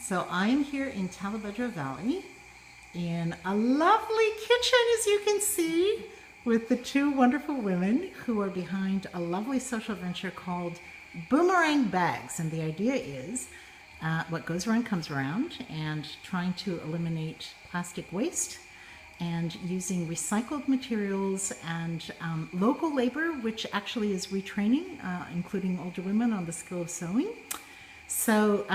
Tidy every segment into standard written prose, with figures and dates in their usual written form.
So I'm here in Talabudra Valley in a lovely kitchen, as you can see, with the two wonderful women who are behind a lovely social venture called Boomerang Bags. And the idea is what goes around comes around, and trying to eliminate plastic waste and using recycled materials and local labor, which actually is retraining, including older women on the skill of sewing. So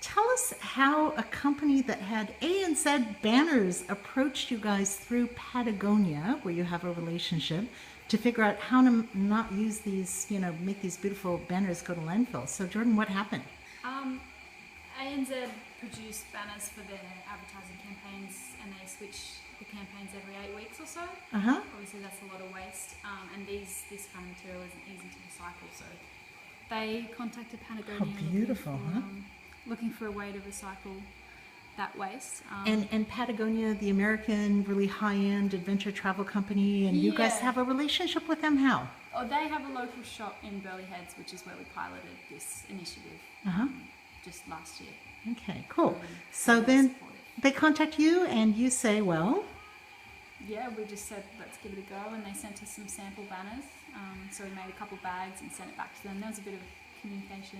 tell us how a company that had A and Z banners approached you guys through Patagonia, where you have a relationship, to figure out how to not use these, make these beautiful banners go to landfill. So Jordan, what happened? ANZ produce banners for their advertising campaigns, and they switch the campaigns every 8 weeks or so. Obviously that's a lot of waste, and this kind of material isn't easy to recycle, so they contacted Patagonia. How beautiful, looking for a way to recycle that waste. And Patagonia, the American really high-end adventure travel company, and you guys have a relationship with them. How? Oh, they have a local shop in Burleigh Heads, which is where we piloted this initiative just last year. Okay, cool. So then they contact you and you say, well... Yeah, we just said, let's give it a go, and they sent us some sample banners. So we made a couple bags and sent it back to them. There was a bit of communication,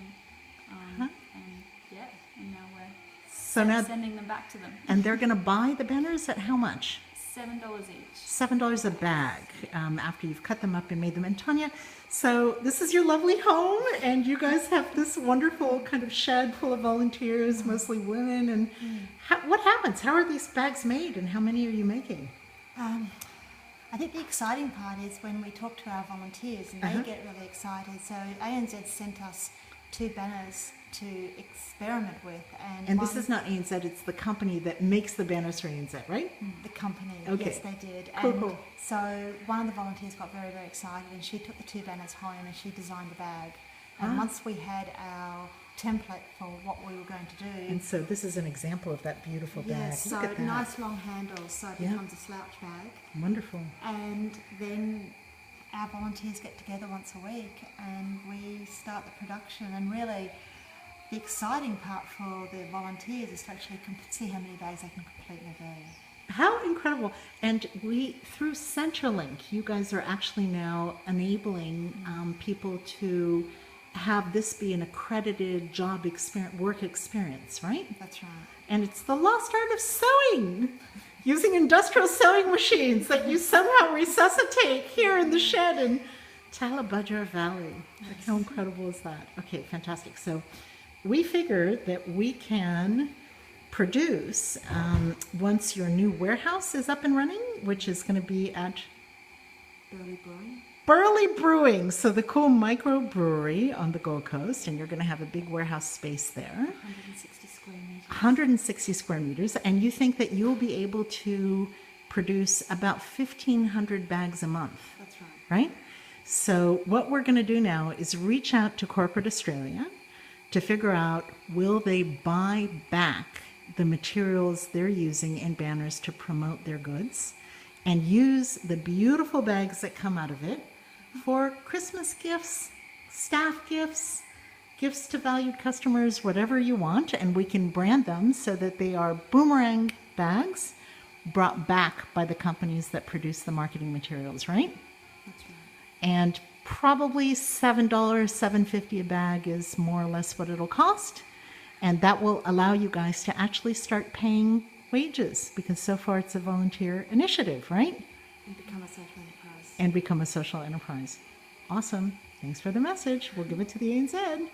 and now we're sending them back to them. And they're going to buy the banners at how much? $7 each. $7 a bag after you've cut them up and made them. And Tanya, so this is your lovely home, and you guys have this wonderful kind of shed full of volunteers, mostly women. And what happens? How are these bags made, and how many are you making? I think the exciting part is when we talk to our volunteers and they get really excited. So ANZ sent us 2 banners to experiment with. And this is not ANZ, it's the company that makes the banners for ANZ, right? The company, okay. Yes, they did. Cool. So one of the volunteers got very, very excited, and she took the 2 banners home and she designed a bag. And once we had our template for what we were going to do. And so this is an example of that beautiful bag. Yes, so look at that. Nice long handles, so it becomes a slouch bag. Wonderful. And then our volunteers get together once a week and we start the production. And really, the exciting part for the volunteers is to actually see how many bags they can complete in a day. How incredible. And through Centrelink, you guys are actually now enabling people to have this be an accredited job experience, work experience, right? That's right. And it's the lost art of sewing, using industrial sewing machines that you somehow resuscitate here in the shed in Talabudra Valley. Like, how incredible is that? Okay, fantastic. So we figured that we can produce, once your new warehouse is up and running, which is going to be at Burleigh Brewing, so the cool microbrewery on the Gold Coast, and you're going to have a big warehouse space there. 160 square meters. 160 square meters, and you think that you'll be able to produce about 1,500 bags a month. That's right. Right? So what we're going to do now is reach out to corporate Australia to figure out, will they buy back the materials they're using in banners to promote their goods, and use the beautiful bags that come out of it for Christmas gifts, staff gifts, gifts to valued customers, whatever you want, and we can brand them so that they are Boomerang Bags brought back by the companies that produce the marketing materials, right? That's right. And probably $7, $7.50 a bag is more or less what it'll cost, and that will allow you guys to actually start paying wages, because so far it's a volunteer initiative, right? And become a social enterprise. And become a social enterprise. Awesome. Thanks for the message. We'll give it to the ANZ.